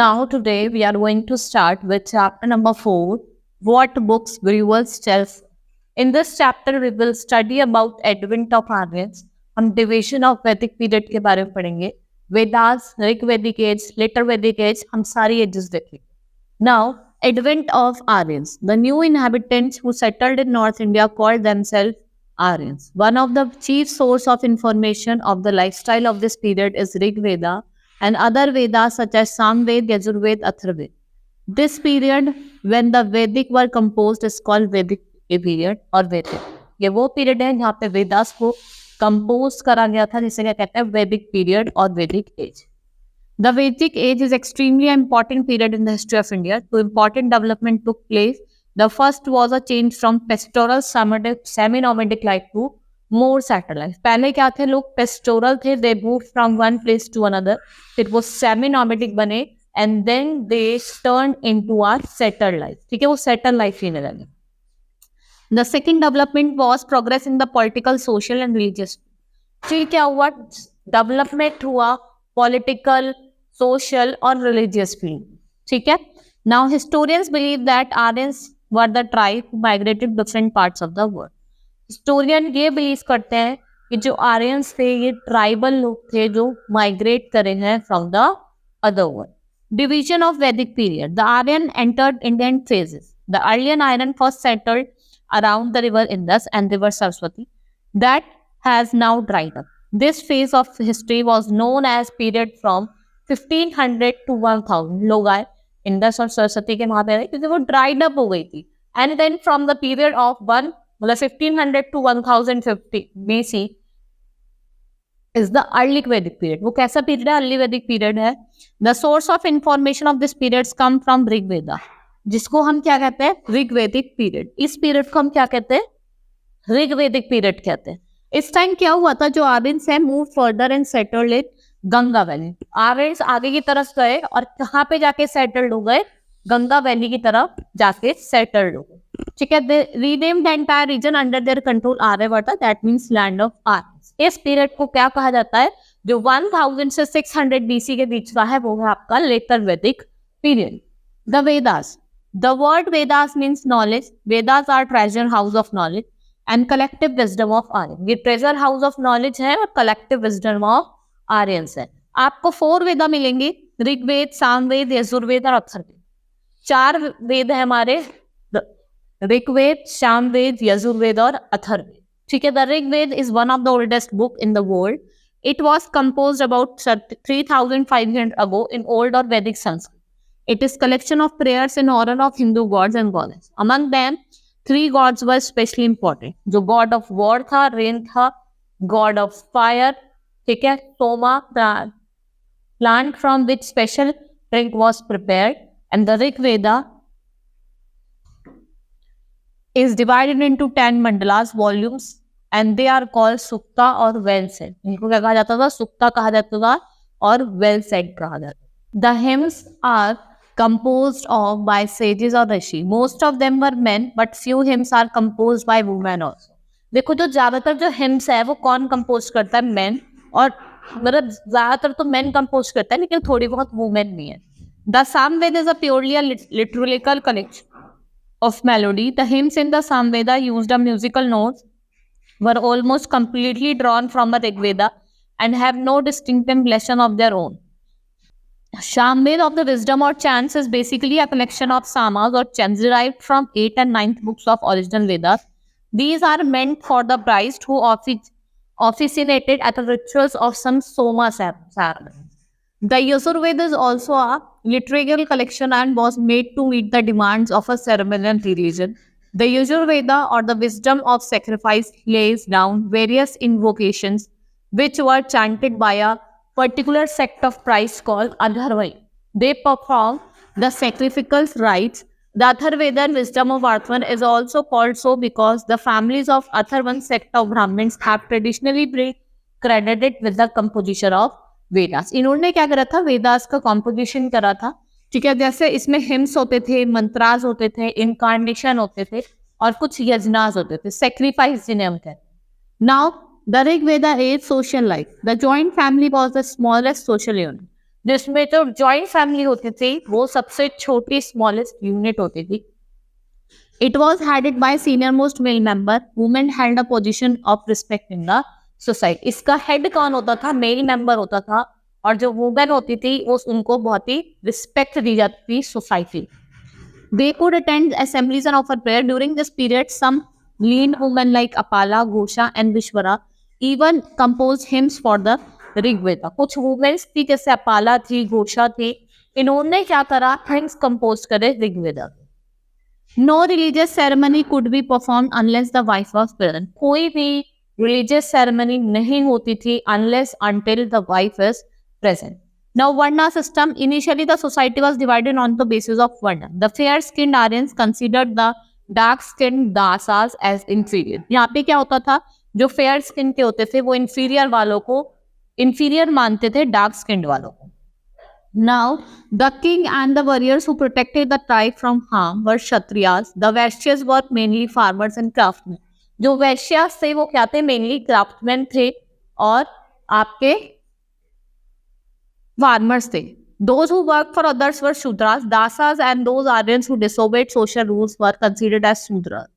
Now, today we are going to start with chapter number 4, What Books Brewers Tell. In this chapter, we will study about advent of Aryans. हम division of Vedic period के बारे में पढ़ेंगे. Vedas, Rig Vedic age, later Vedic age, हम सारी ages देखेंगे. Now, advent of Aryans. The new inhabitants who settled in North India called themselves Aryans. One of the chief source of information of the lifestyle of this period is Rig Veda and other Vedas such as Samved, Yajurved, Atharved. This period when the Vedic were composed is called Vedic period or Vedic. ये वो period है जहाँ पे वेदास को compose करा गया था, जिसे क्या कहते हैं वैदिक पीरियड और वैदिक as. The Vedic age is extremely important period in the history of India. Two important development took place. The first was a change from pastoral semi-nomadic life to more settled life. पहले क्या थे लोग pastoral थे, they moved from one place to another. It was semi-nomadic बने and then they turned into a settled life. ठीक है, वो settled life जीने लगे. The second development was progress in the political, social and religious. फिर क्या हुआ? Development हुआ political, social और religious field. ठीक है. Now historians believe that Aryans were the tribe who migrated different parts of the world. Historian ये believe करते हैं कि जो Aryans थे ये tribal लोग थे जो migrate करे हैं from the other world. Division of Vedic period. The Aryan entered Indian phases. The earlier Aryan first settled around the river Indus and river Saraswati. That has now dried up. This phase of history was known as period from 1500 to 1000. लोग आए Indus और सरस्वती के वहां पे रहे क्योंकि वो dried up हो गई थी. And then from the period of 1500 to 1050 BC is the early Vedic period. वो कैसा पीरियड है? अर्ली वैदिक पीरियड है. The source of information of this periods come from Rig वेदा, जिसको हम क्या कहते हैं? ऋग वैदिक पीरियड. इस पीरियड को हम क्या कहते हैं? ऋग वैदिक पीरियड कहते हैं. इस टाइम क्या हुआ था? जो आर्यंस है move further and settled in Ganga valley. Aryans आगे की तरफ गए और कहाँ पे जाके सेटल्ड हो गए? गंगा वैली की तरफ जाके सेटल्ड हो गए. ठीक है. They renamed the entire region under their control Aryavarta, that means land of Aryans. इस पीरियड को क्या कहा जाता है? जो 1000 से 600 BC के बीच का है वो है आपका later Vedic period. The Vedas. The word Vedas means knowledge. Vedas are treasure house of knowledge and collective wisdom of Aryan. ये ट्रेजर हाउस ऑफ नॉलेज है और कलेक्टिव विजडम ऑफ आर्यंस है. आपको 4 वेदा मिलेंगे: ऋग्वेद, सामवेद, यजुर्वेद और अथर्ववेद. 4 वेद है हमारे: ऋग्वेद, सामवेद, यजुर्वेद और अथर्ववेद. ठीक है. The Rigveda is one of the oldest book in the world. It was composed about 3500 ago in old or Vedic Sanskrit. It is collection of prayers in honor of Hindu gods and goddesses. Among them, 3 gods were especially important. जो god of war था, rain था, god of fire, ठीक है, Soma, plant from which special drink was prepared, and the Rig Veda is divided into 10 mandalas, volumes, and they are called Sukta और well said. इनको क्या कहा जाता था? सुक्ता कहा जाता था और well said कहा जाता था. The hymns are composed of by sages or rishi. Most of them were men, but few hymns are composed by women also. देखो जो ज्यादातर जो hymns है वो कौन कंपोज करता है? men. और मतलब ज्यादातर तो men कंपोज करता है लेकिन थोड़ी बहुत women भी है. The Samved is a purely a liturgical collection of melody. The hymns in the Samveda used a musical notes were almost completely drawn from a Rig Veda and have no distinctive lesson of their own. Samved of the wisdom or chants is basically a collection of samas or chants derived from 8th and 9th books of original Vedas. These are meant for the priest who officiated at the rituals of some Soma ceremony. The Yajurveda is also a liturgical collection and was made to meet the demands of a ceremonial religion. The Yajurveda or the wisdom of sacrifice lays down various invocations which were chanted by a particular sect of priests called Atharva. They perform the sacrificial rites. The Atharveda wisdom of Atharvan is also called so because the families of Atharvan sect of Brahmins have traditionally been credited with the composition of Vedas. इन्होंने क्या करा था? वेदास का composition करा था. ठीक है. जैसे इसमें हिम्स होते थे, मंत्रास होते थे, इनकार्नेशन होते थे और कुछ यजनास होते थे, सेक्रीफाइस जिन्हें हम कहते हैं. Now the Rig Veda is social life. The joint family was the smallest social unit. जिसमें जो जॉइंट फैमिली होती थी वो सबसे छोटी स्मॉलेस्ट यूनिट होती थी. It was headed by senior most male member. Women held a position of respect in the society. इसका हेड कौन होता था? मेल मेंबर होता था. और जो वुमेन होती थी वो उनको बहुत ही रिस्पेक्ट दी जाती थी society. They could attend assemblies and offer prayer. During this period, some lean women like Apala, Ghosha and Vishwara even composed hymns for the Rigveda. कुछ वुमेन्स थी जैसे अपाला थी, घोषा थी, इन्होंने क्या करा? हिम्स कंपोज करे Rigveda. No religious ceremony could be performed unless the wife was present. कोई भी religious ceremony नहीं होती थी unless until the wife is present. Now Varna system. Initially the society was divided on the basis of Varna. The fair-skinned Aryans considered the dark-skinned Dasas as inferior. यहाँ पे क्या होता था? जो fair skin के होते थे वो inferior वालों को inferior मानते थे dark skinned वालों को. Now, the king and the warriors who protected the tribe from harm were Kshatriyas. The Vaishyas were mainly farmers and craftsmen. जो वैश्यास थे वो क्या थे? मेनली क्राफ्टमैन थे और आपके farmers थे. Those who worked for others were Shudras. Dasas and those Aryans who disobeyed social rules were considered as Shudras.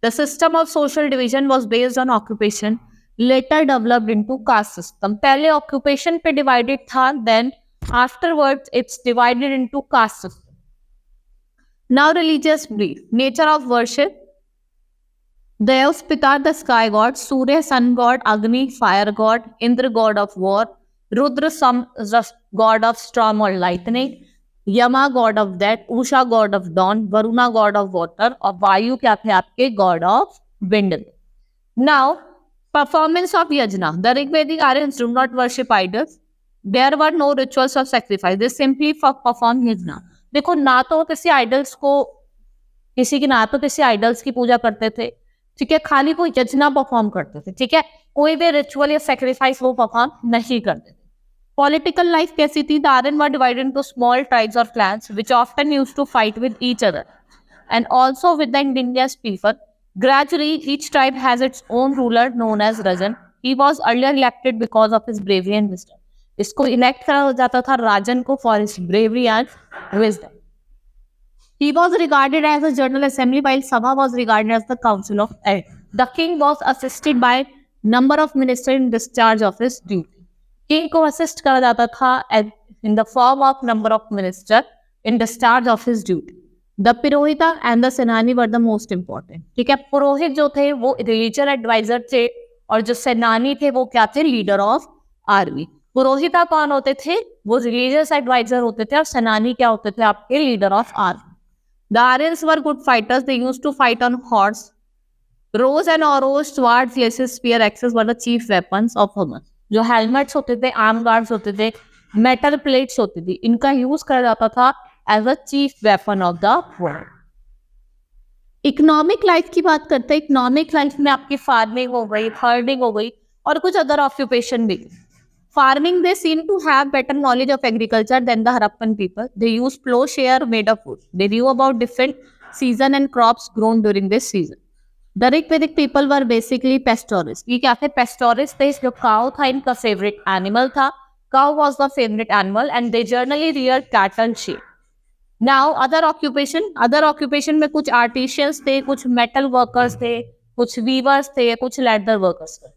The system of social division was based on occupation, later developed into caste system. पहले occupation पे divided था, then afterwards it's divided into caste system. Now religious belief. Nature of worship. Devs, Pita, the sky god. Surya, sun god. Agni, fire god. Indra, god of war. Rudra, god of storm or lightning. Yama, god of death. Usha, god of dawn. Varuna, god of water. और वायु क्या थे आपके? God of wind. Now performance of yajna. The Rigvedic Aryans do not worship idols. There were no rituals of sacrifice. They simply perform yajna. देखो ना तो किसी idols को किसी आइडल्स की पूजा करते थे, ठीक है, खाली वो यजना परफॉर्म करते थे, ठीक है, कोई भी रिचुअल या सैक्रिफाइस वो परफॉर्म नहीं करते थे. पॉलिटिकल लाइफ कैसी थी? The Aryan were divided into small tribes और clans which often used to fight with each other and also with the indigenous people. Gradually, each tribe has its own ruler known as Rajan. He was earlier elected because of his bravery and wisdom. इसको elect करा जाता था राजन को for his bravery and wisdom. He was regarded as a general assembly while Sabha was regarded as the council of elders. The king was assisted by number of ministers in discharge of his duty. King को assist करा जाता था in the form of number of ministers in discharge of his duty. The Purohita and the Senani were the most important. ठीक है, पुरोहित जो थे वो religious adviser थे और जो सेनानी थे वो क्या थे? Leader of army. पुरोहिता कौन होते थे? वो रिलीजियस एडवाइजर होते थे और सेनानी क्या होते थे? आपके leader of army. The Aryans were good fighters. They used to fight on horse. Rows and arrows, swords, laces, spear, axes were the chief weapons of Hamas. जो हेलमेट्स होते थे, आर्म गार्ड्स होते थे, मेटल प्लेट्स होती थी, इनका use करा जाता था as a chief weapon of the world. Economic life की बात करते हैं. इकोनॉमिक लाइफ में आपकी फार्मिंग हो गई, हर्डिंग हो गई और कुछ अदर ऑक्यूपेशन भी. Farming they seem to have better knowledge of agriculture than the Harappan people. They use ploughshare made of wood. They knew about different season and crops grown during this season. The Rigvedic people were basically pastoralist. ये क्या थे? Pastoralist थे. जो cow था इनका favourite animal था. Cow was the favourite animal and they generally rear cattle sheep. Now other occupation में कुछ आर्टिशियंस थे, कुछ मेटल वर्कर्स थे, कुछ वीवर्स थे, कुछ लेदर वर्कर्स थे.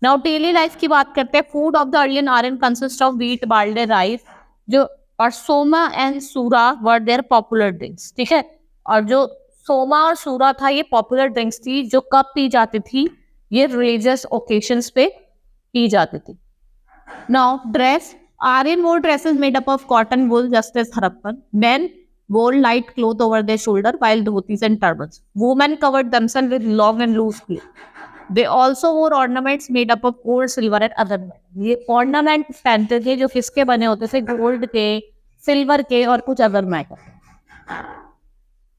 नाउ डेली लाइफ की बात करते हैं. Food of the earlier Aryan consist of wheat, barley, rice. जो और सोमा एंड सूरा वर देयर पॉपुलर ड्रिंक्स. ठीक है, और जो सोमा और सूरा था ये पॉपुलर ड्रिंक्स थी जो कब पी जाती थी? ये रिलीजियस ओकेशंस पे पी जाती थी. Now dress. Aryan wore dresses made up of cotton wool just as Harappan. Men wore light cloth over their shoulder while dhotis and turbans. Women covered themselves with long and loose clothes. They also wore ornaments made up of gold, silver and other metal. ये ornament पहनते थे जो किसके बने होते थे? Gold के, silver के और कुछ other metal.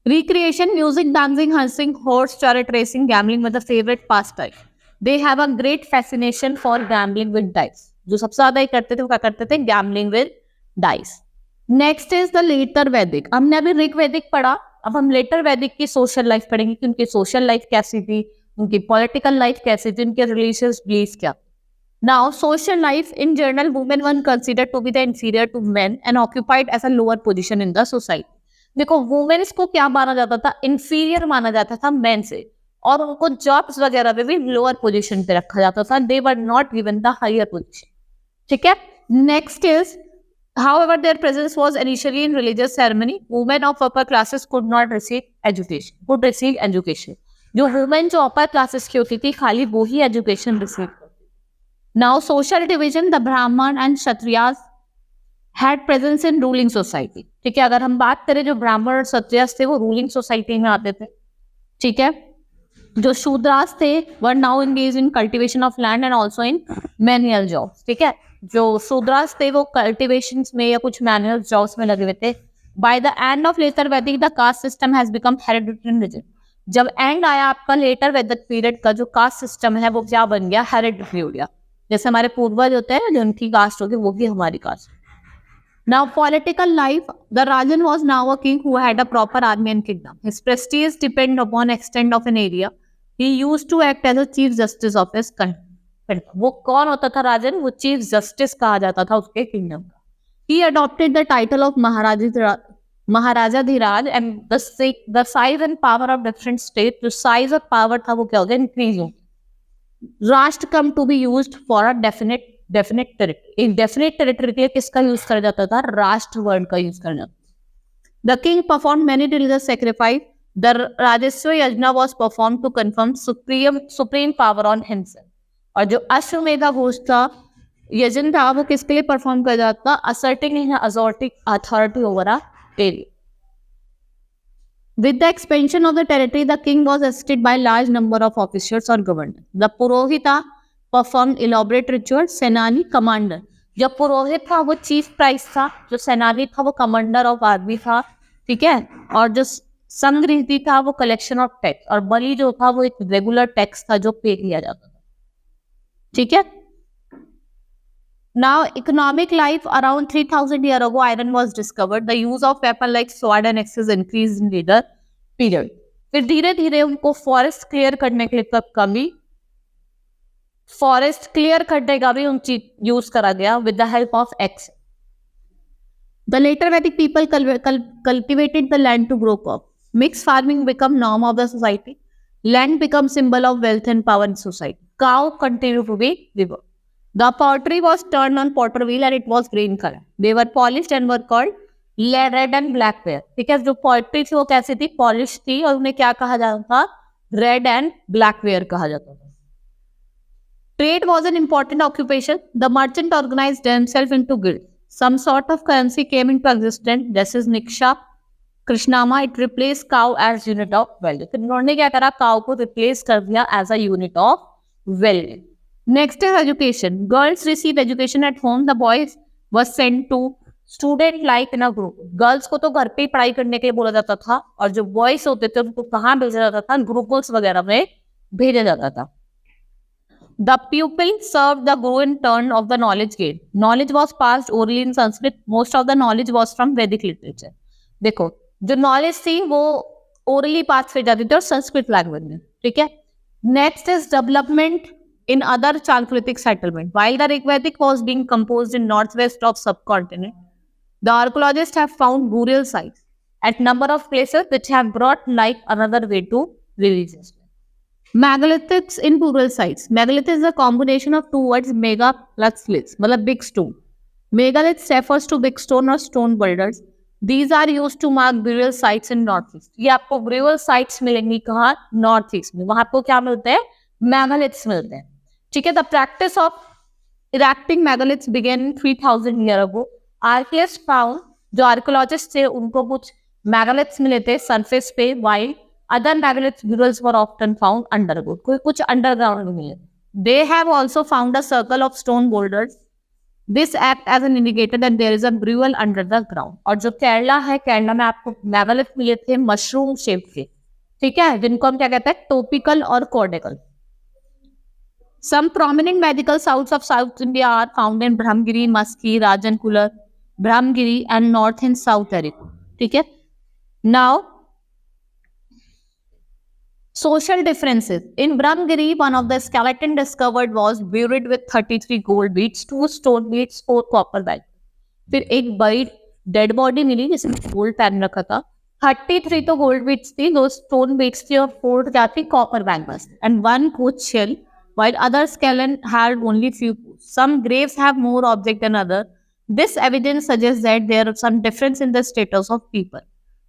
Recreation, music, dancing, hunting, horse, chariot racing, gambling were the favorite pastime. They have a great fascination for gambling with dice. जो सबसे ज्यादा ही करते थे वो क्या करते थे? Gambling with dice. Next is the later Vedic. हमने अभी ऋग वैदिक पढ़ा, अब हम लेटर वैदिक की सोशल लाइफ पढ़ेंगे कि उनकी सोशल लाइफ कैसी थी, उनकी पॉलिटिकल लाइफ कैसी थी, उनके रिलीजियस बिलीफ क्या. Now, social life in general, women were considered to be the inferior to men and occupied as a lower position in the society. देखो वुमेन्स को क्या माना जाता था, इंफीरियर माना जाता था मेन से, और उनको जॉब्स वगैरह पे भी लोअर पोजीशन पे रखा जाता था. They were not given the higher position. ठीक है. Next is however their presence was initially in religious ceremony. Women of upper classes could not receive education, could receive education. जो वुमेन जो upper classes की होती थी खाली वो ही education receive. Now, social division, the Brahman and Kshatriyas had presence in ruling society. ठीक है. अगर हम बात करें जो ब्राह्मण और क्षत्रियस थे वो रूलिंग सोसाइटी में आते थे. ठीक है. जो शूद्रास थे were now engage in cultivation of land and also in manual jobs. ठीक है. जो शूद्रास थे वो कल्टिवेशन में या कुछ मैनुअल जॉब्स में लगे हुए थे. By the end of later Vedic the caste system has become hereditary rigid. जब एंड आया आपका लेटर वैदिक पीरियड का जो कास्ट सिस्टम है वो क्या बन गया, हेरिडिटरी हो गया. जैसे हमारे पूर्वज होते हैं जो उनकी कास्ट होगी वो भी हमारी cast. Now political life, the Rajan was now a king who had a proper army and kingdom. His prestige depended upon extent of an area. He used to act as a chief justice of his country. वो कौन होता था राजन? वो chief justice कहा जाता था उसके kingdom का. He adopted the title of Maharaja Dhiraj and the size and power of different states. जो size और power था वो क्या हो गया, increase हो. Rashtra come to be used for a definite territory. एक डेफिनेट टेरिटरी के लिए किसका यूज करा जाता था? राष्ट्र वर्ड का यूज करा जाता. The king perform many religious sacrifice. The Rajasuya yajna was perform to confirm supreme power on himself. और जो अश्वमेधा घोष था, यज्ञ था, वो किसके लिए परफॉर्म किया जाता? Asserting authority over a area. With the expansion of the territory, the king was assisted by large number of officers or governors. The Purohita performed elaborate rituals. सेनानी कमांडर. जब पुरोहित था वो चीफ प्राइस था, जो सेनानी था वो कमांडर ऑफ आर्मी था. ठीक है. और जो संग्रहिती था वो कलेक्शन ऑफ टैक्स, और बलि जो था वो एक रेगुलर टैक्स था जो पे किया जाता था. ठीक है. Now, economic life around 3000 years ago, iron was discovered. The use of weapon like sword and axes increased in later period. फिर धीरे धीरे उनको फॉरेस्ट क्लियर करने के लिए तब कमी फॉरेस्ट क्लियर करने का भी उन चीज यूज करा गया with the help of x. The later Vedic people cultivated the land to grow crop. Mixed farming became norm of the society. Land became symbol of wealth and power in society. Cow continued to be revered. The pottery was turned on potter wheel and it was green color. They were polished and were called red and black ware. ठीक है. जो poetry थी वो कैसी थी? Polish थी, और उन्हें क्या कहा जाता था? रेड एंड ब्लैक वेयर कहा जाता था. Trade was an important occupation. The merchant organized themselves into guilds. Some sort of currency came into existence. This is Niksha, Krishnama. It replaced cow as unit of value. फिर उन्होंने क्या करा? Cow को replace कर दिया as a unit of value. Next is education. Girls receive education at home. The boys were sent to student life in a group. Girls को तो घर पे ही पढ़ाई करने के लिए बोला जाता था, और जो बॉयज होते थे उनको कहाँ भेजा जाता था? ग्रुप्स वगैरह में भेजा जाता था. The pupil served the guru in turn of the knowledge gained. Knowledge was passed orally in Sanskrit. Most of the knowledge was from Vedic literature. देखो जो नॉलेज थी वो ओरली पास की जाती थी और संस्कृत लैंग्वेज में. ठीक है. Next is development in other Chalcolithic settlement. While the Rigvedic was being composed in northwest of subcontinent, the archaeologists have found burial sites at number of places which have brought life another way to religious. Megalithics in burial sites. Megalith is a combination of two words, mega plus liths, मतलब big stone. Megalith refers to big stone or stone boulders. These are used to mark burial sites in northeast. ये आपको burial sites मिलेंगी कहाँ? Northeast में. वहाँ आपको क्या मिलते हैं? Megaliths मिलते हैं. ठीक है. The practice of erecting megaliths began 3000 years ago. Archaeologists found, जो archaeologists थे उनको कुछ megaliths मिले थे surface पे, while other megalith burials were often found underground. कुछ underground मिले. They have also found a circle of stone boulders. This act as an indicator that there is a burial under the ground. और जो केरला है, केरला में आपको megalith मिले थे mushroom shape के. ठीक है. जिनको हम क्या कहते हैं? टोपिकल और कॉर्डिकल. Some prominent medical sites of South India are found in Brahmgiri, Maski, Rajankular, Brahmgiri, and North and South Ariko. ठीक है. Now, Social differences. In Brahmagiri, one of the skeleton discovered was buried with 33 gold beads, 2 stone beads, 4 copper bags. फिर एक बड़ी dead body मिली जिसमें gold पहन रखा था. 33 तो गोल्ड बीट्स थी, 2 स्टोन बीट्स थी और 4 क्या थी, copper bangles, and 1 coach shell, while other skeleton had only few. Some graves have more object than other. This evidence suggests that there is some difference in the status of people.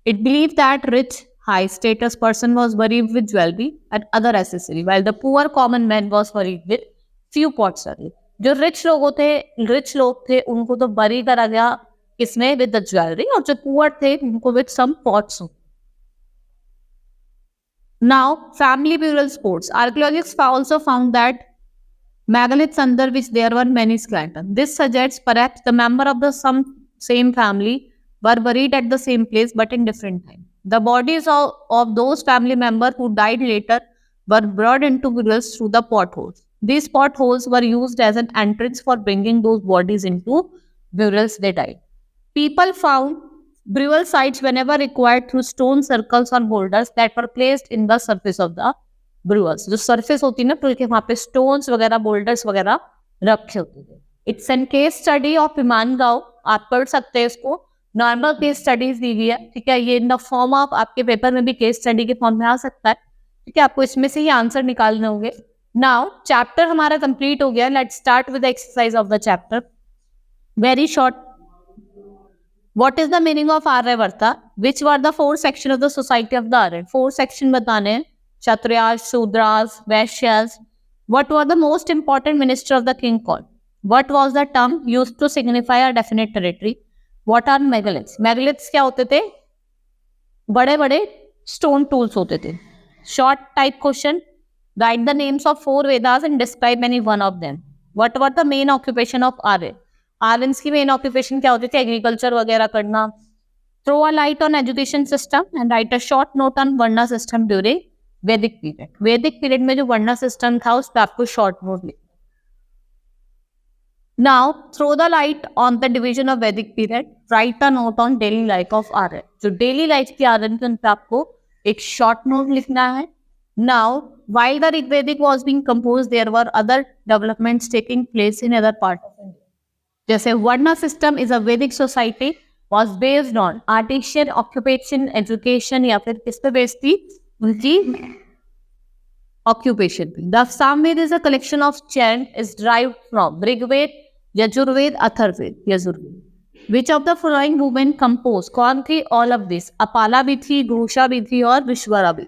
It believed that rich, high-status person was buried with jewelry and other accessory, while the poor common man was buried with few pots only. जो rich लोग थे उनको तो बरी करा गया किसमें, with the jewellery, और जो पुअर थे उनको with some pots. Now family burial sports. Archaeologists also found that megaliths under which there were many skeletons. This suggests perhaps the member of the same family were buried at the same place but in different time. The bodies of those family members who died later were brought into burials through the potholes. These potholes were used as an entrance for bringing those bodies into burials they died. People found burial sites whenever required through stone circles or boulders that were placed in the surface of the brewers. जो surface होती है ना पुल के, वहां पे stones वगैरह, boulders वगैरह रखे होते थे. It's an case study of Iman गांव. आप पढ़ सकते हैं इसको, नॉर्मल केस स्टडीज दी हुई है, ठीक है. ये इन द फॉर्म ऑफ आपके पेपर में भी केस स्टडी के फॉर्म में आ सकता है, ठीक है. आपको इसमें से ही आंसर निकालने होंगे. नाउ चैप्टर हमारा कंप्लीट हो गया. Let's start with exercise of the chapter. Very short. What is the meaning of Aryavarta? Which were the 4 section of the society of the Aryan? 4 section बताने हैं. Kshatriyas, Shudras, Vaishyas. What were the most important minister of the king called? What was the term used to signify a definite territory? What are megaliths? Megaliths क्या होते थे? बड़े बड़े stone tools होते थे. Short type question. Write the names of 4 Vedas and describe any one of them. What were the main occupation of Aryan? Aryans की main occupation क्या होती थी? Agriculture वगैरह करना. Throw a light on education system and write a short note on Varna system during Vedic period. Vedic period में जो varna system था उस पर आपको शॉर्ट नोट लिखना. Now throw the light on the division of Vedic period. Write a note on daily life of Aryan. जो daily life की आर्यन थी उन पर आपको एक शॉर्ट नोट लिखना है. Now while the Rigvedic was being composed there were other developments taking place in other part of India. जैसे varna system is a Vedic society was based on artisan occupation, education, या फिर किस पे बेस्ड थी? उनकी ऑक्यूपेशन पे. The Samaveda is a collection of chant is derived from Rigveda, Yajurveda, Atharvaveda, Yajurveda. Which of the following women compose? कौन थी? All of this. अपाला भी थी, घोषा भी थी और विश्वरा भी.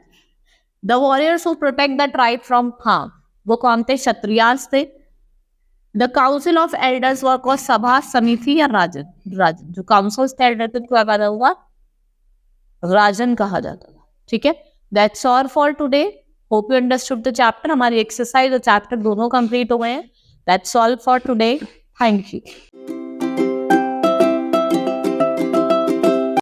The warriors who protect the tribe from harm, वो कौन थे? क्षत्रियास थे. The council of elders were called सभा, समिति या राजन. राजन जो काउंसिल थे एल्डर थे क्या कहा हुआ? राजन कहा जाता था, ठीक है. That's all for today. Hope you understood the chapter. हमारी एक्सरसाइज और चैप्टर दोनों कंप्लीट हो गए हैं. That's all for today. Thank you.